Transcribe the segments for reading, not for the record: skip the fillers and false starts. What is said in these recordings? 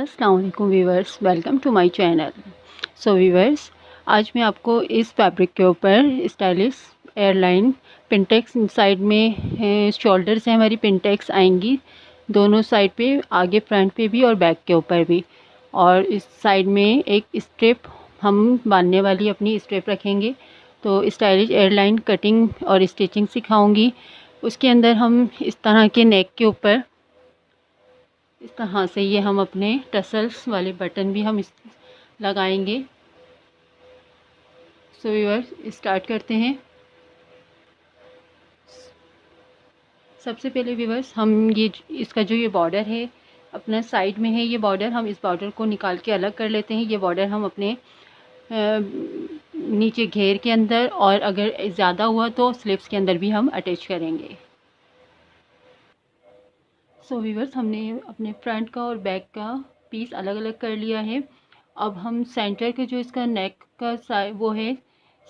अस्सलाम वालेकुम viewers, welcome to my channel. So viewers, आज मैं आपको इस फैब्रिक के ऊपर स्टाइलिश एयरलाइन पिंटेक्स साइड में शोल्डर से हमारी पिंटेक्स आएंगी, दोनों साइड पे, आगे फ्रंट पे भी और बैक के ऊपर भी। और इस साइड में एक स्ट्रिप हम बांधने वाली अपनी स्ट्रिप रखेंगे। तो स्टाइलिश एयरलाइन कटिंग और स्टिचिंग सिखाऊंगी। उसके अंदर हम इस तरह के नेक के ऊपर इस तरह से ये हम अपने टसल्स वाले बटन भी हम इस लगाएंगे। सो व्यूअर्स, स्टार्ट करते हैं। सबसे पहले व्यूअर्स, हम ये इसका जो ये बॉर्डर है अपना साइड में है, ये बॉर्डर हम इस बॉर्डर को निकाल के अलग कर लेते हैं। ये बॉर्डर हम अपने नीचे घेर के अंदर, और अगर ज़्यादा हुआ तो स्लीव्स के अंदर भी हम अटैच करेंगे। सो व्यूअर्स, हमने अपने फ्रंट का और बैक का पीस अलग अलग कर लिया है। अब हम सेंटर के जो इसका नेक का वो है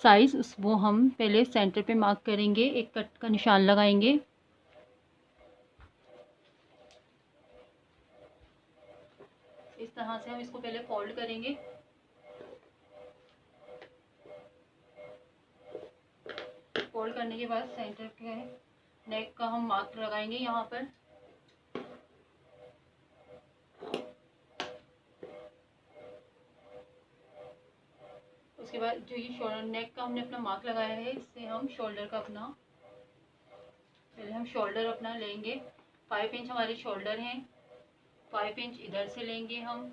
साइज़, उस वो हम पहले सेंटर पे मार्क करेंगे, एक कट का निशान लगाएंगे। इस तरह से हम इसको पहले फोल्ड करेंगे। फोल्ड करने के बाद सेंटर के नेक का हम मार्क लगाएंगे यहाँ पर। उसके बाद जो ये शोल्डर नेक का हमने अपना मार्क लगाया है, इससे हम शोल्डर का अपना पहले हम शोल्डर अपना लेंगे। 5 इंच हमारे शोल्डर हैं, 5 इंच इधर से लेंगे हम।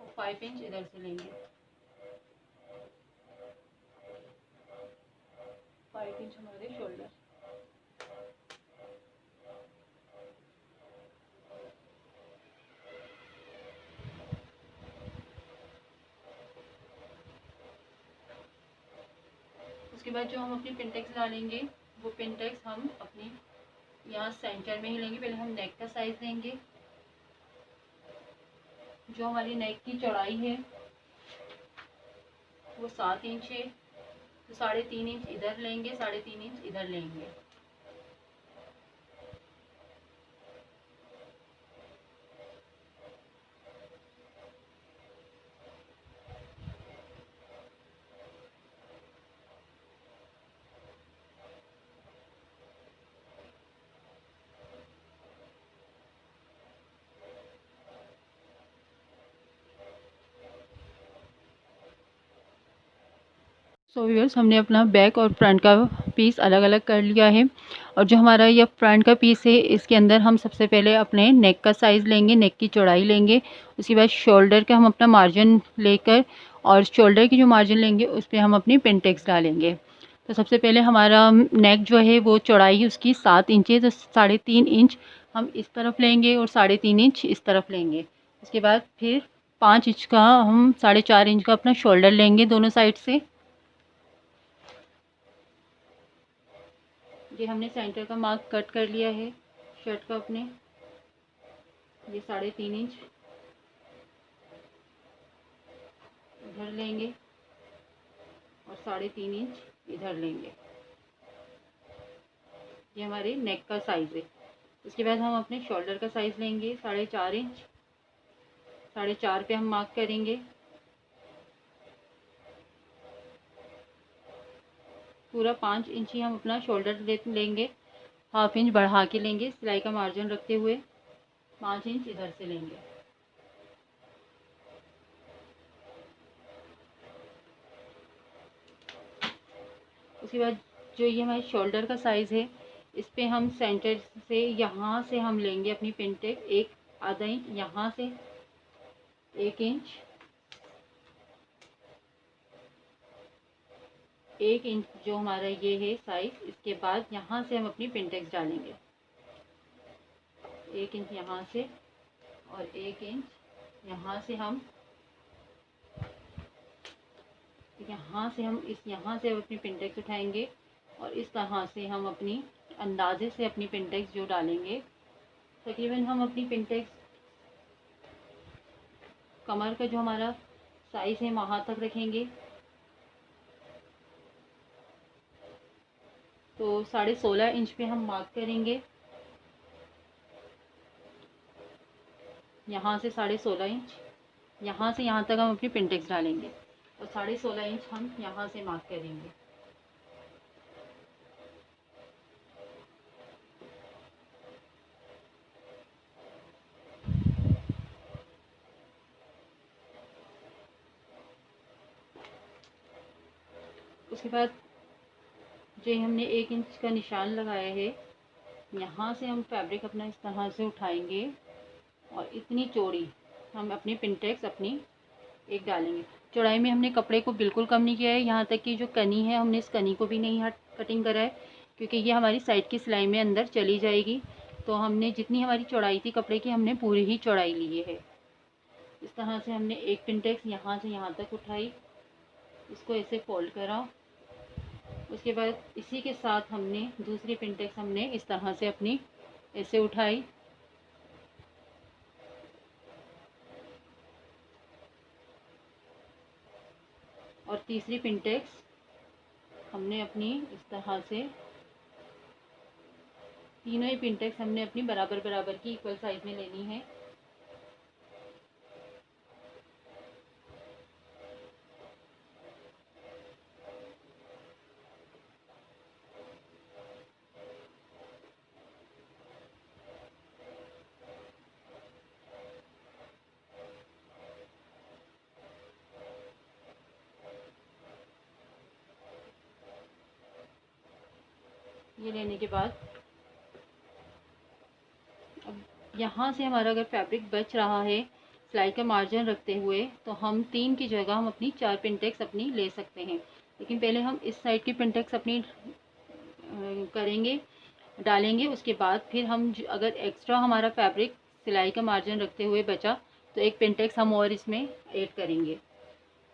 और 5 इंच इधर से लेंगे, 5 इंच हमारे शोल्डर। उसके बाद जो हम अपनी पिनटेक्स डालेंगे, वो पिनटेक्स हम अपनी यहाँ सेंटर में ही लेंगे। पहले हम नेक का साइज लेंगे। जो हमारी नेक की चौड़ाई है वो 7 इंच है, तो 3.5 इंच इधर लेंगे, 3.5 इंच इधर लेंगे। सो व्यूअर्स, हमने अपना बैक और फ्रंट का पीस अलग अलग कर लिया है। और जो हमारा ये फ्रंट का पीस है, इसके अंदर हम सबसे पहले अपने नेक का साइज़ लेंगे, नेक की चौड़ाई लेंगे। उसके बाद शोल्डर का हम अपना मार्जिन लेकर, और शोल्डर की जो मार्जिन लेंगे उस पर हम अपनी पिनटेक्स डालेंगे। तो सबसे पहले हमारा नेक जो है वो चौड़ाई उसकी 7 इंच है, तो 3.5 इंच हम इस तरफ लेंगे और 3.5 इंच इस तरफ लेंगे। उसके बाद फिर 5 इंच का हम 4.5 इंच का अपना शोल्डर लेंगे दोनों साइड से। ये हमने सेंटर का मार्क कट कर लिया है शर्ट का अपने। ये 3.5 इंच इधर लेंगे और 3.5 इंच इधर लेंगे। ये हमारे नेक का साइज़ है। उसके बाद हम अपने शोल्डर का साइज़ लेंगे, 4.5 इंच। 4.5 पे हम मार्क करेंगे। पूरा 5 इंच ही हम अपना शोल्डर लेंगे, हाफ इंच बढ़ा के लेंगे सिलाई का मार्जिन रखते हुए। 5 इंच इधर से लेंगे। उसके बाद जो ये हमारे शोल्डर का साइज़ है, इस पे हम सेंटर से यहाँ से हम लेंगे अपनी पिनटेक, एक आधा इंच यहाँ से, 1 इंच, 1 इंच जो हमारा ये है साइज़। इसके बाद यहाँ से हम अपनी पिनटेक्स डालेंगे, 1 इंच यहाँ से और 1 इंच यहाँ से। हम यहाँ से अपनी पिनटेक्स उठाएंगे और इस तरह से हम अपनी अंदाजे से अपनी पिनटेक्स जो डालेंगे। तकरीबन हम अपनी पिनटेक्स कमर का जो हमारा साइज़ है वहाँ तक रखेंगे। तो 16.5 इंच पे हम मार्क करेंगे। यहाँ से 16.5 इंच, यहाँ से यहाँ तक हम अपनी पिंटेक्स डालेंगे और 16.5 इंच हम यहाँ से मार्क करेंगे। उसके बाद जो हमने 1 इंच का निशान लगाया है, यहाँ से हम फैब्रिक अपना इस तरह से उठाएंगे और इतनी चौड़ी हम अपनी पिंटेक्स अपनी एक डालेंगे। चौड़ाई में हमने कपड़े को बिल्कुल कम नहीं किया है, यहाँ तक कि जो कनी है हमने इस कनी को भी नहीं हट कटिंग करा है, क्योंकि ये हमारी साइड की सिलाई में अंदर चली जाएगी। तो हमने जितनी हमारी चौड़ाई थी कपड़े की, हमने पूरी ही चौड़ाई ली है। इस तरह से हमने एक पिंटेक्स यहाँ से यहाँ तक उठाई, इसको ऐसे फोल्ड करा। उसके बाद इसी के साथ हमने दूसरी पिंटेक्स हमने इस तरह से अपनी ऐसे उठाई और तीसरी पिंटेक्स हमने अपनी इस तरह से, तीनों ही पिंटेक्स हमने अपनी बराबर बराबर की इक्वल साइज में लेनी है। ये लेने के बाद अब यहाँ से हमारा अगर फैब्रिक बच रहा है सिलाई का मार्जिन रखते हुए, तो हम 3 की जगह हम अपनी 4 पिंटेक्स अपनी ले सकते हैं। लेकिन पहले हम इस साइड की पिंटेक्स अपनी करेंगे, डालेंगे। उसके बाद फिर हम अगर एक्स्ट्रा हमारा फैब्रिक सिलाई का मार्जिन रखते हुए बचा, तो एक पिंटेक्स हम और इसमें ऐड करेंगे।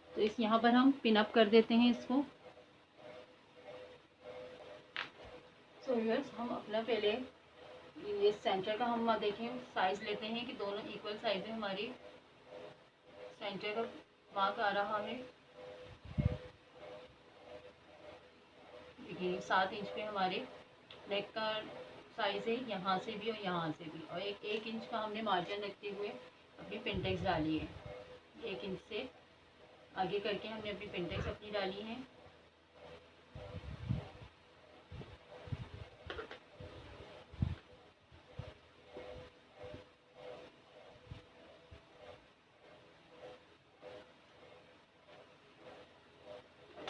तो इस यहाँ पर हम पिन अप कर देते हैं इसको। सो व्यूअर्स, हम अपना पहले ये सेंटर का हम देखें साइज लेते हैं कि दोनों इक्वल साइज में हमारी सेंटर का मार्क आ रहा है। देखिए 7 इंच पे हमारे नेक का साइज है, यहाँ से भी और यहाँ से भी, और एक इंच का हमने मार्जिन रखते हुए अपनी पिंटेक्स डाली है। 1 इंच से आगे करके हमने अपनी पिंटेक्स अपनी डाली है।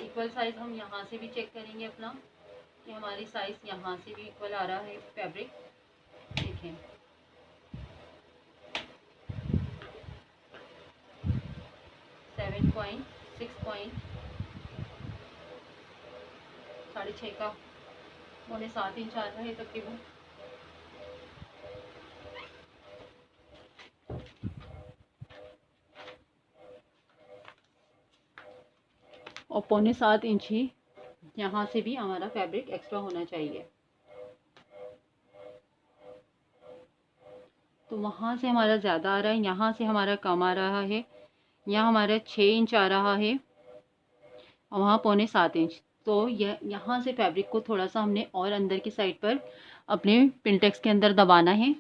इक्वल साइज हम यहाँ से भी चेक करेंगे अपना कि हमारी साइज यहाँ से भी इक्वल आ रहा है फैब्रिक। देखें 6.5 का 6.25 इंच आ रहा है तकरीबन। और 6.25 इंच ही यहाँ से भी हमारा फैब्रिक एक्स्ट्रा होना चाहिए। तो वहाँ से हमारा ज़्यादा आ रहा है, यहाँ से हमारा कम आ रहा है। यहाँ हमारा 6 इंच आ रहा है और वहाँ 6.25 इंच। तो यह यहाँ से फैब्रिक को थोड़ा सा हमने और अंदर की साइड पर अपने पिंटेक्स के अंदर दबाना है।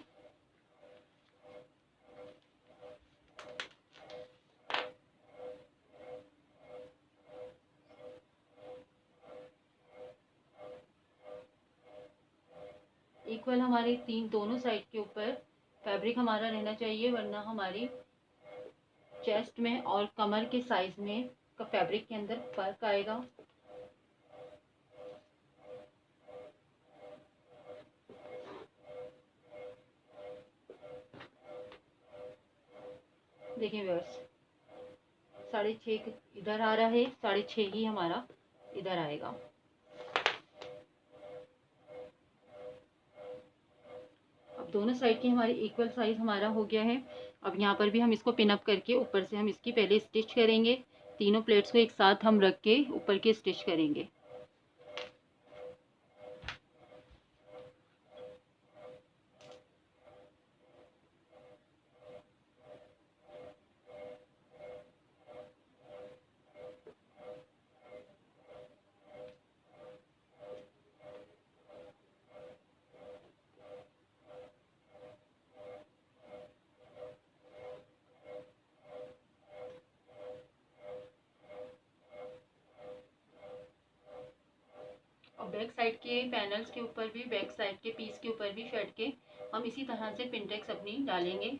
इक्वल हमारे दोनों साइड के ऊपर फैब्रिक हमारा रहना चाहिए, वरना हमारी चेस्ट में और कमर के साइज में का फैब्रिक के अंदर फर्क आएगा। देखिए व्यूअर्स, 6.5 इधर आ रहा है, 6.5 ही हमारा इधर आएगा। अब दोनों साइड की हमारी इक्वल साइज हमारा हो गया है। अब यहाँ पर भी हम इसको पिन अप करके ऊपर से हम इसकी पहले स्टिच करेंगे। तीनों प्लेट्स को एक साथ हम रख के ऊपर के स्टिच करेंगे। बैक साइड के पैनल्स के ऊपर भी, बैक साइड के पीस के ऊपर भी शर्ट के हम इसी तरह से पिनटेक्स अपनी डालेंगे।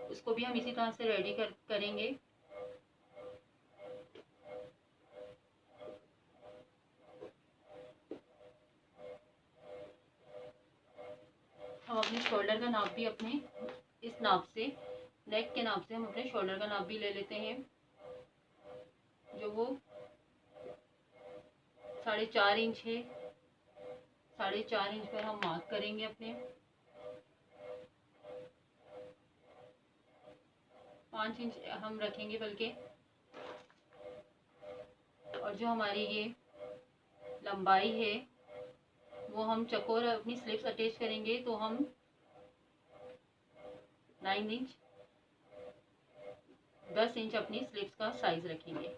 उसको भी हम इसी तरह से रेडी करेंगे। हम अपने शोल्डर का नाप भी अपने इस नाप से, नेक के नाप से हम अपने शोल्डर का नाप भी ले लेते हैं, जो वो 4.5 इंच है। 4.5 इंच पर हम मार्क करेंगे अपने। 5 इंच हम रखेंगे बल्कि। और जो हमारी ये लंबाई है वो हम चकोर अपनी स्लीव्स अटैच करेंगे, तो हम 9 इंच 10 इंच अपनी स्लीव्स का साइज रखेंगे।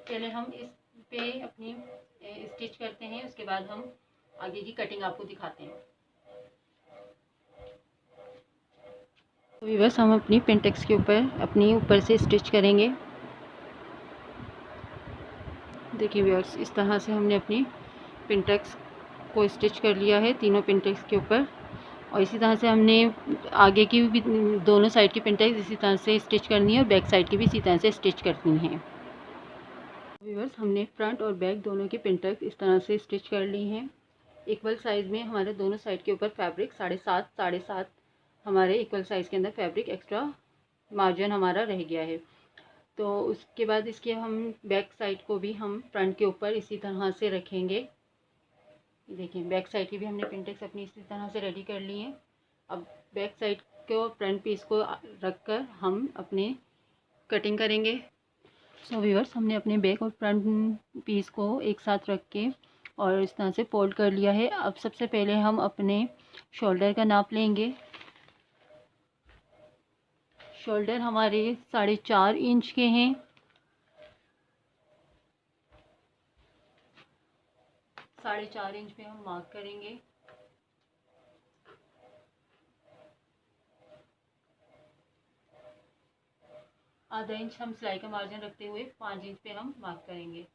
पहले हम इस पे अपनी स्टिच करते हैं, उसके बाद हम आगे की कटिंग आपको दिखाते हैं। तो बस हम अपनी पिनटेक्स के ऊपर अपनी ऊपर से स्टिच करेंगे। देखिए व्यूअर्स, इस तरह से हमने अपनी पिनटेक्स को स्टिच कर लिया है तीनों पिनटेक्स के ऊपर। और इसी तरह से हमने आगे की भी दोनों साइड की पिनटेक्स इसी तरह से स्टिच करनी है और बैक साइड की भी इसी तरह से स्टिच करनी है। व्यूअर्स, हमने फ्रंट और बैक दोनों की पिनटेक्स इस तरह से स्टिच कर ली हैं। इक्वल साइज़ में हमारे दोनों साइड के ऊपर फैब्रिक 7.5 हमारे इक्वल साइज़ के अंदर फैब्रिक एक्स्ट्रा मार्जिन हमारा रह गया है। तो उसके बाद इसके हम बैक साइड को भी हम फ्रंट के ऊपर इसी तरह से रखेंगे। देखिए बैक साइड की भी हमने पिनटेक्स अपनी इसी तरह से रेडी कर ली है। अब बैक साइड को फ्रंट पीस को रखकर हम अपने कटिंग करेंगे। सो व्यूअर्स, हमने अपने बैक और फ्रंट पीस को एक साथ रख के और इस तरह से फोल्ड कर लिया है। अब सबसे पहले हम अपने शोल्डर का नाप लेंगे। शोल्डर हमारे 4.5 इंच के हैं। 4.5 इंच पे हम मार्क करेंगे। आधा इंच हम सिलाई का मार्जिन रखते हुए 5 इंच पे हम मार्क करेंगे।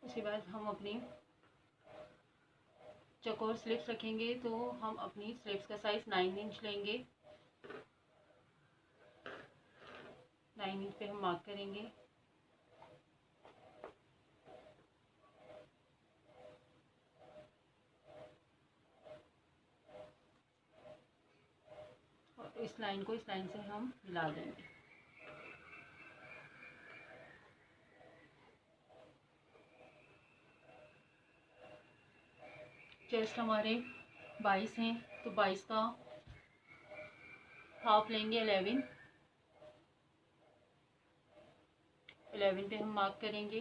उसके बाद हम अपनी चौकोर स्लीव्स रखेंगे, तो हम अपनी स्लीव्स का साइज 9 इंच लेंगे। 9 इंच पे हम मार्क करेंगे। और इस लाइन को इस लाइन से हम मिला देंगे। चेस्ट हमारे 22 हैं, तो 22 का हाफ लेंगे 11 पे हम मार्क करेंगे।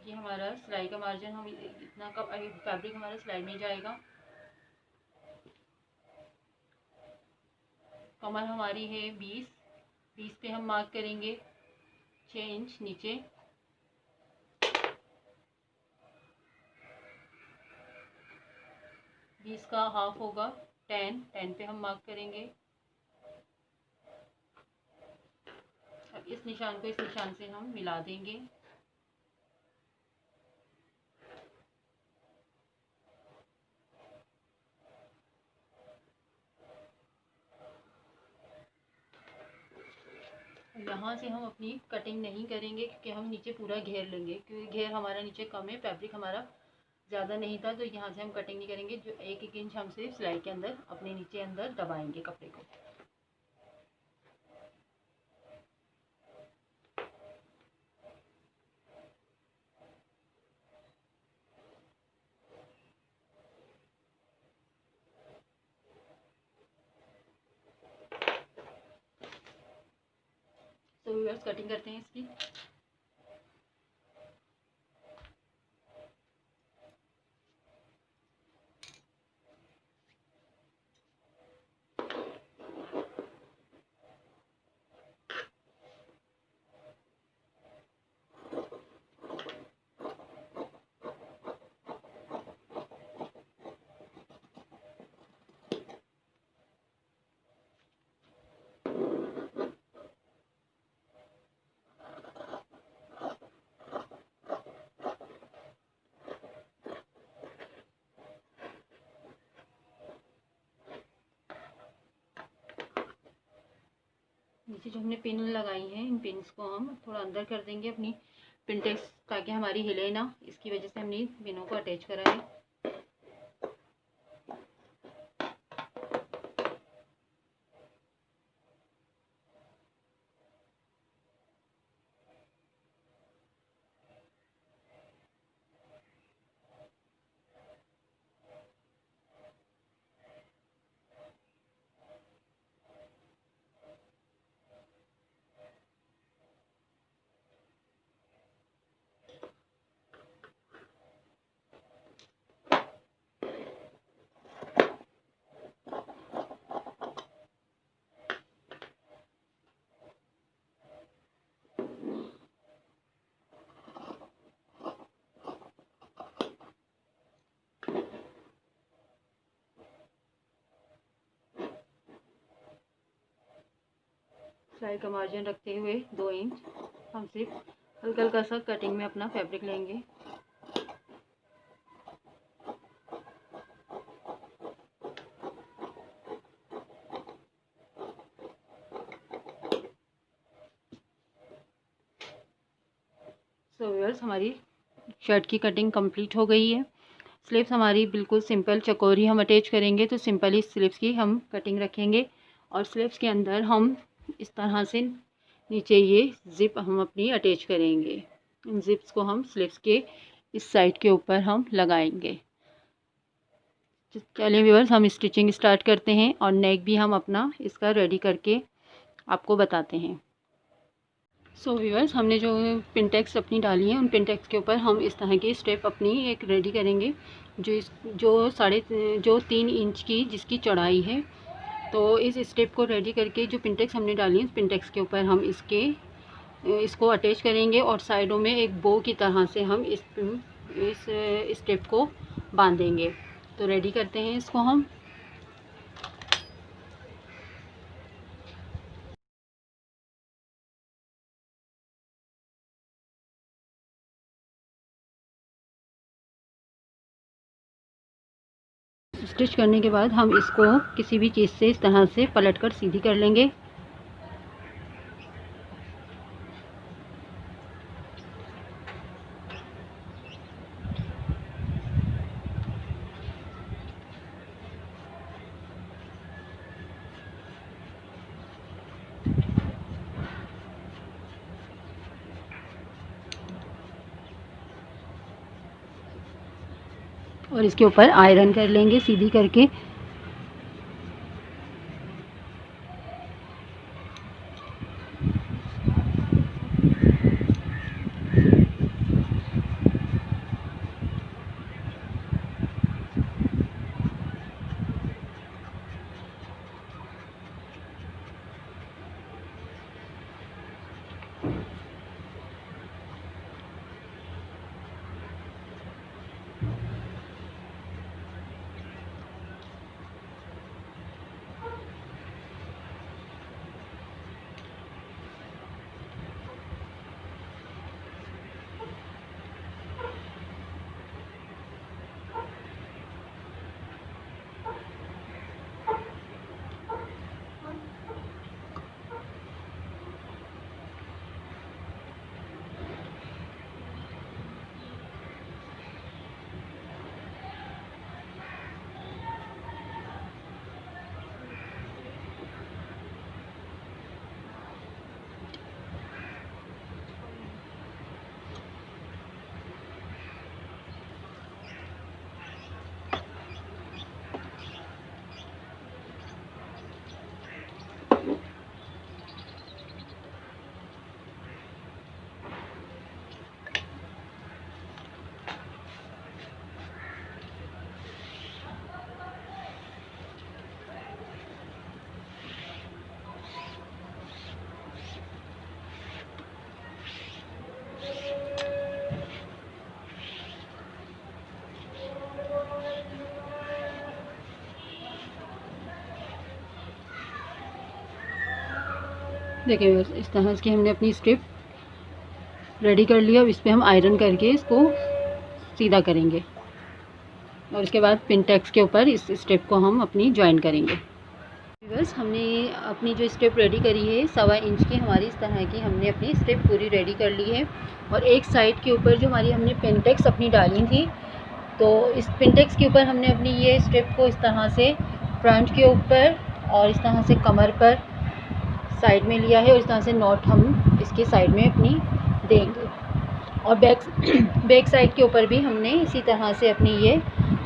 ये हमारा सिलाई का मार्जिन, हम इतना का फैब्रिक हमारा सिलाई में जाएगा। कमर हमारी है 20 पे हम मार्क करेंगे 6 इंच नीचे। 20 का हाफ होगा 10 पे हम मार्क करेंगे। अब इस निशान को इस निशान से हम मिला देंगे। यहाँ से हम अपनी कटिंग नहीं करेंगे क्योंकि हम नीचे पूरा घेर लेंगे, क्योंकि घेर हमारा नीचे कम है, फैब्रिक हमारा ज़्यादा नहीं था, तो यहाँ से हम कटिंग नहीं करेंगे। जो 1-1 इंच हम सिर्फ सिलाई के अंदर अपने नीचे अंदर दबाएंगे कपड़े को। व्यूअर्स कटिंग करते हैं इसकी। नीचे जो हमने पिन लगाई हैं, इन पिन्स को हम थोड़ा अंदर कर देंगे अपनी पिनटेक्स, ताकि हमारी हिले ना। इसकी वजह से हमने पिनों को अटैच करा है। सिलाई का मार्जिन रखते हुए 2 इंच हम सिर्फ हल्का हल्का सा कटिंग में अपना फैब्रिक लेंगे। सो व्यूअर्स, हमारी शर्ट की कटिंग कंप्लीट हो गई है। स्लीव्स हमारी बिल्कुल सिंपल चकोरी हम अटैच करेंगे, तो सिंपल ही स्लीव्स की हम कटिंग रखेंगे। और स्लीव्स के अंदर हम इस तरह से नीचे ये ज़िप हम अपनी अटैच करेंगे। इन ज़िप्स को हम स्लीव्स के इस साइड के ऊपर हम लगाएंगे। चलिए व्यूअर्स, हम स्टिचिंग स्टार्ट करते हैं और नेक भी हम अपना इसका रेडी करके आपको बताते हैं। सो व्यूअर्स, हमने जो पिनटेक्स अपनी डाली है, उन पिनटेक्स के ऊपर हम इस तरह की स्टेप अपनी एक रेडी करेंगे, जो 3 इंच की जिसकी चौड़ाई है। तो इस स्टेप को रेडी करके जो पिनटेक्स हमने डाली है, उस पिनटेक्स के ऊपर हम इसको अटैच करेंगे और साइडों में एक बो की तरह से हम इस स्टेप को बांधेंगे। तो रेडी करते हैं इसको हम। स्टिच करने के बाद हम इसको किसी भी चीज़ से इस तरह से पलटकर सीधी कर लेंगे। और इसके ऊपर आयरन कर लेंगे सीधी करके। देखिए बस इस तरह से हमने अपनी स्ट्रिप रेडी कर लिया। अब इस पर हम आयरन करके इसको सीधा करेंगे और उसके बाद पिनटेक्स के ऊपर इस स्ट्रिप को हम अपनी ज्वाइन करेंगे। बस हमने अपनी जो स्ट्रिप रेडी करी है 1.25 इंच की, हमारी इस तरह की हमने अपनी स्ट्रिप पूरी रेडी कर ली है। और एक साइड के ऊपर जो हमारी हमने पिनटेक्स अपनी डाली थी, तो इस पिनटेक्स के ऊपर हमने अपनी ये स्ट्रिप को इस तरह से फ्रंट के ऊपर और इस तरह से कमर पर साइड में लिया है और इस तरह से नॉट हम इसके साइड में अपनी देंगे। और बैक साइड के ऊपर भी हमने इसी तरह से अपनी ये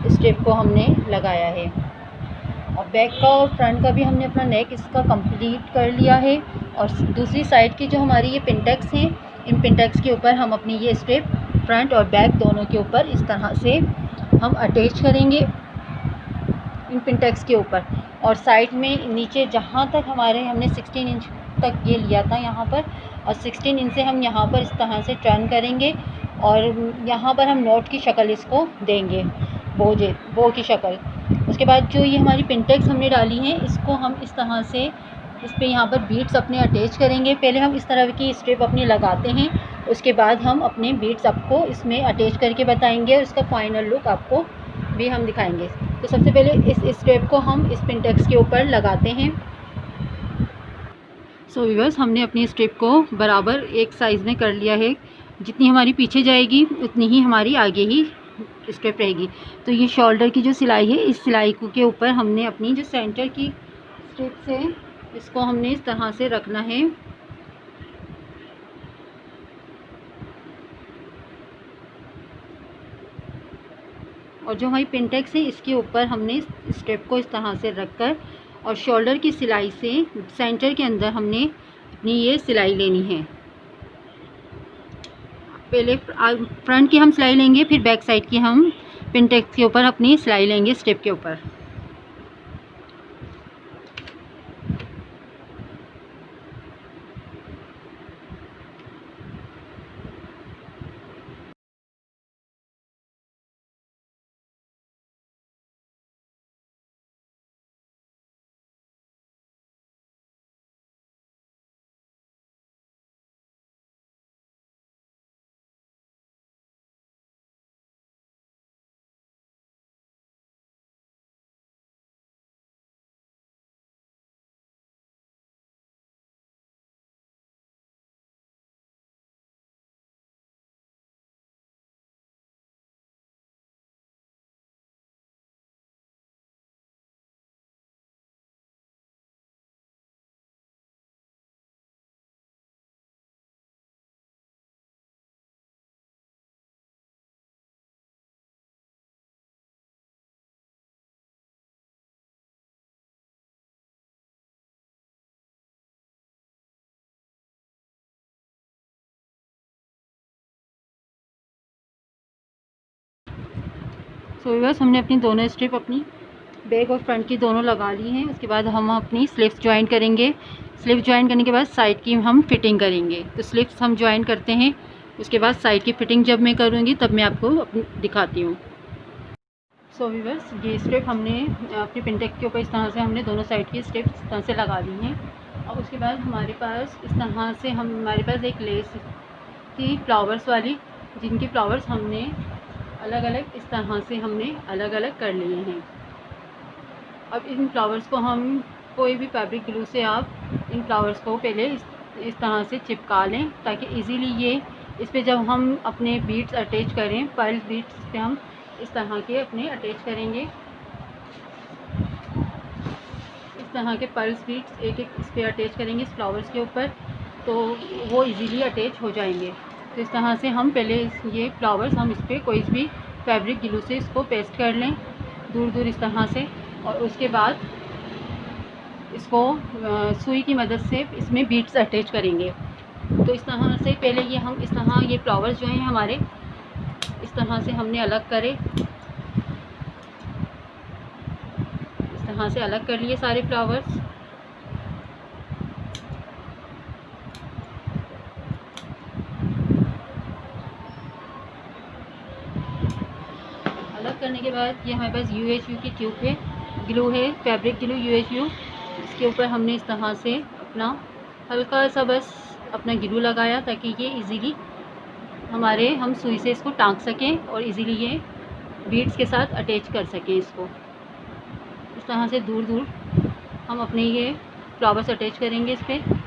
स्ट्रिप को हमने लगाया है। और बैक का और फ्रंट का भी हमने अपना नेक इसका कंप्लीट कर लिया है। और दूसरी साइड की जो हमारी ये पिनटेक्स हैं, इन पिनटेक्स के ऊपर हम अपनी ये स्ट्रिप फ्रंट और बैक दोनों के ऊपर इस तरह से हम अटैच करेंगे इन पिनटेक्स के ऊपर। और साइड में नीचे जहाँ तक हमारे हमने 16 इंच तक ये लिया था यहाँ पर, और 16 इंच से हम यहाँ पर इस तरह से टर्न करेंगे और यहाँ पर हम नोट की शक्ल इसको देंगे, बो की शक्ल। उसके बाद जो ये हमारी पिनटेक्स हमने डाली हैं, इसको हम इस तरह से इस पर यहाँ पर बीड्स अपने अटैच करेंगे। पहले हम इस तरह की स्ट्रिप अपनी लगाते हैं, उसके बाद हम अपने बीड्स आपको इसमें अटैच करके बताएंगे और इसका फाइनल लुक आपको भी हम दिखाएंगे। तो सबसे पहले इस स्ट्रिप को हम इस पिनटेक्स के ऊपर लगाते हैं। सो व्यूअर्स, हमने अपनी स्ट्रिप को बराबर एक साइज़ में कर लिया है। जितनी हमारी पीछे जाएगी उतनी ही हमारी आगे ही स्ट्रिप रहेगी। तो ये शोल्डर की जो सिलाई है, इस सिलाई के ऊपर हमने अपनी जो सेंटर की स्ट्रिप्स है, इसको हमने इस तरह से रखना है। और जो हमारी पिनटेक्स है, इसके ऊपर हमने स्ट्रिप को इस तरह से रखकर और शोल्डर की सिलाई से सेंटर के अंदर हमने अपनी ये सिलाई लेनी है। पहले फ्रंट की हम सिलाई लेंगे, फिर बैक साइड की हम पिनटेक्स के ऊपर अपनी सिलाई लेंगे स्ट्रिप के ऊपर। सो व्यूअर्स, हमने अपनी दोनों स्ट्रिप अपनी बैक और फ्रंट की दोनों लगा ली हैं। उसके बाद हम अपनी स्लीव्स ज्वाइन करेंगे। स्लीव ज्वाइन करने के बाद साइड की हम फिटिंग करेंगे। तो स्लीव्स हम ज्वाइन करते हैं, उसके बाद साइड की फिटिंग जब मैं करूँगी तब मैं आपको अपनी दिखाती हूँ। सो व्यूअर्स, ये स्ट्रिप हमने अपनी पिनटेक्स के ऊपर इस तरह से हमने दोनों साइड की स्ट्रिप इस तरह से लगा ली हैं। और उसके बाद हमारे पास इस तरह से हमारे पास एक लेस थी फ्लावर्स वाली, जिनकी फ्लावर्स हमने अलग अलग इस तरह से हमने अलग अलग कर लिए हैं। अब इन फ्लावर्स को हम कोई भी फैब्रिक ग्लू से आप इन फ्लावर्स को पहले इस तरह से चिपका लें, ताकि इजीली ये इस पे जब हम अपने बीड्स अटैच करें, पर्ल बीड्स पे हम इस तरह के अपने अटैच करेंगे। इस तरह के पर्ल्स बीड्स एक एक इस पर अटैच करेंगे इस फ्लावर्स के ऊपर, तो वो इजीली अटैच हो जाएंगे। तो इस तरह से हम पहले ये फ्लावर्स हम इस पर कोई भी फैब्रिक ग्लू से इसको पेस्ट कर लें दूर दूर इस तरह से। और उसके बाद इसको सुई की मदद से इसमें बीड्स अटैच करेंगे। तो इस तरह से पहले ये हम इस तरह ये फ्लावर्स जो हैं हमारे इस तरह से हमने अलग करे, इस तरह से अलग कर लिए सारे फ्लावर्स। अलग करने के बाद ये हमारे पास UHU की ट्यूब है, ग्लू है, फैब्रिक ग्लू UHU। इसके ऊपर हमने इस तरह से अपना हल्का सा बस अपना ग्लू लगाया ताकि ये इजीली हम सुई से इसको टाँक सकें और इजीली ये बीड्स के साथ अटैच कर सकें। इसको इस तरह से दूर दूर हम अपने ये फ्लावर्स अटैच करेंगे इस पर।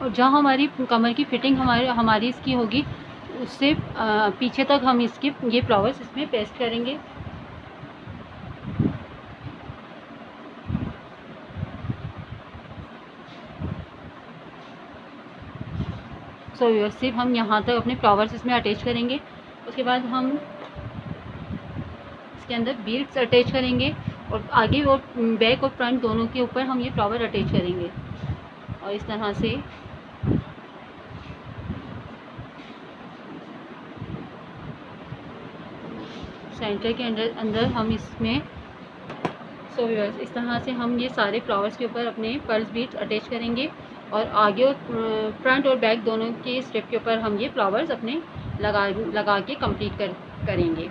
और जहाँ हमारी कमर की फिटिंग हमारी इसकी होगी उससे पीछे तक हम इसके ये फ्लावर्स इसमें पेस्ट करेंगे। सो सिर्फ हम यहाँ तक अपने फ्लावर्स इसमें अटैच करेंगे। उसके बाद हम इसके अंदर बीड्स अटैच करेंगे और आगे और बैक और फ्रंट दोनों के ऊपर हम ये फ्लावर अटैच करेंगे। और इस तरह से सेंटर के अंदर हम इसमें इस तरह से हम ये सारे फ्लावर्स के ऊपर अपने पर्ल्स बीड्स अटैच करेंगे और आगे और फ्रंट और बैक दोनों के स्टेप के ऊपर हम ये फ्लावर्स अपने लगा के कंप्लीट करेंगे।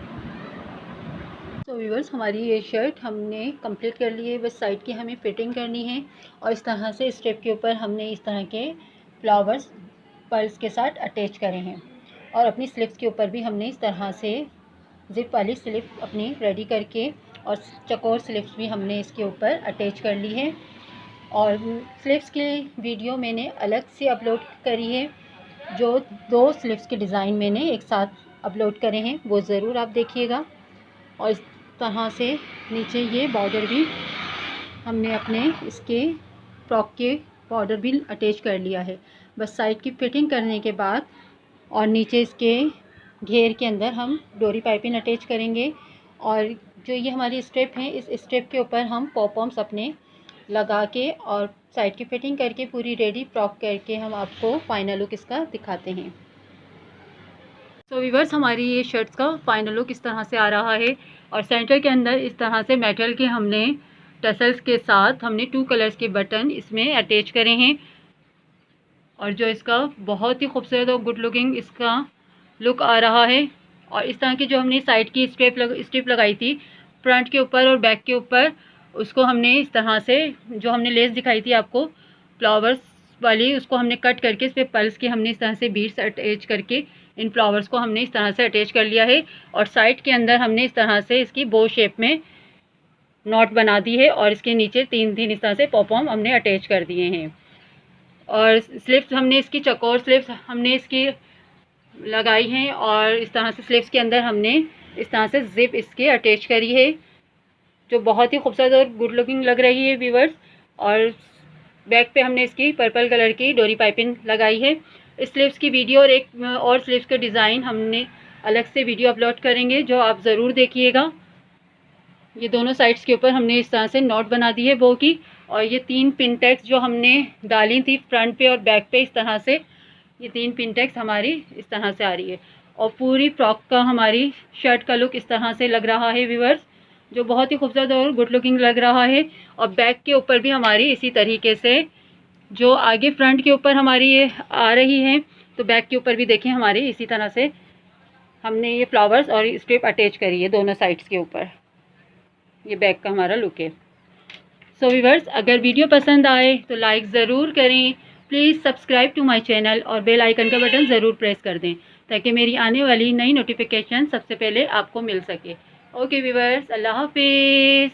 तो व्यूअर्स, हमारी ये शर्ट हमने कंप्लीट कर ली है। बस साइड की हमें फिटिंग करनी है और इस तरह से स्टेप के ऊपर हमने इस तरह के फ्लावर्स पर्ल्स के साथ अटैच करे हैं। और अपनी स्लीव्स के ऊपर भी हमने इस तरह से जिप वाली स्लिप अपनी रेडी करके और चकोर स्लिप्स भी हमने इसके ऊपर अटैच कर ली है। और स्लिप्स की वीडियो मैंने अलग से अपलोड करी है, जो 2 स्लिप्स के डिज़ाइन मैंने एक साथ अपलोड करे हैं, वो ज़रूर आप देखिएगा। और इस तरह से नीचे ये बॉर्डर भी हमने अपने इसके फ्रॉक के बॉर्डर भी अटैच कर लिया है। बस साइड की फिटिंग करने के बाद और नीचे इसके घेर के अंदर हम डोरी पाइपिंग अटैच करेंगे। और जो ये हमारी स्ट्रिप है, इस स्ट्रिप के ऊपर हम पॉपम्स अपने लगा के और साइड की फिटिंग करके पूरी रेडी फ्रॉक करके हम आपको फाइनल लुक इसका दिखाते हैं। तो व्यूअर्स, हमारी ये शर्ट्स का फाइनल लुक इस तरह से आ रहा है। और सेंटर के अंदर इस तरह से मेटल के हमने टसल्स के साथ हमने 2 कलर्स के बटन इसमें अटैच करे हैं। और जो इसका बहुत ही खूबसूरत और गुड लुकिंग इसका लुक आ रहा है। और इस तरह की जो हमने साइड की स्ट्रिप लगाई थी फ्रंट के ऊपर और बैक के ऊपर, उसको हमने इस तरह से जो हमने लेस दिखाई थी आपको फ्लावर्स वाली, उसको हमने कट करके इस पर पर्ल्स के हमने इस तरह से बीड्स अटैच करके इन फ्लावर्स को हमने इस तरह से अटैच कर लिया है। और साइड के अंदर हमने इस तरह से इसकी बो शेप में नॉट बना दी है और इसके नीचे 3 इस तरह से पॉपम हमने अटैच कर दिए हैं। और स्लिप्स हमने इसकी चकोर स्लिप्स हमने इसकी लगाई हैं और इस तरह से स्लिप्स के अंदर हमने इस तरह से जिप इसके अटैच करी है, जो बहुत ही खूबसूरत और गुड लुकिंग लग रही है व्यूवर्स। और बैक पे हमने इसकी पर्पल कलर की डोरी पाइपिंग लगाई है। स्लीव्स की वीडियो और एक और स्लीव्स का डिज़ाइन हमने अलग से वीडियो अपलोड करेंगे, जो आप ज़रूर देखिएगा। ये दोनों साइड्स के ऊपर हमने इस तरह से नॉट बना दी है बो की। और ये 3 पिन टैग्स जो हमने डाली थी फ्रंट पे और बैक पे, इस तरह से ये 3 पिन टैग्स हमारी इस तरह से आ रही है। और पूरी फ्रॉक का हमारी शर्ट का लुक इस तरह से लग रहा है व्यूअर्स। जो बहुत ही खूबसूरत और गुड लुकिंग लग रहा है। और बैक के ऊपर भी हमारी इसी तरीके से, जो आगे फ्रंट के ऊपर हमारी ये आ रही है, तो बैक के ऊपर भी देखें हमारी इसी तरह से हमने ये फ्लावर्स और स्ट्रिप अटैच करी है दोनों साइड्स के ऊपर। ये बैक का हमारा लुक है। सो व्यूअर्स, अगर वीडियो पसंद आए तो लाइक ज़रूर करें, please subscribe to my channel और बेल आइकन का बटन ज़रूर प्रेस कर दें ताकि मेरी आने वाली नई नोटिफिकेशन सबसे पहले आपको मिल सके। ओके व्यूअर्स, अल्लाह हाफिज़।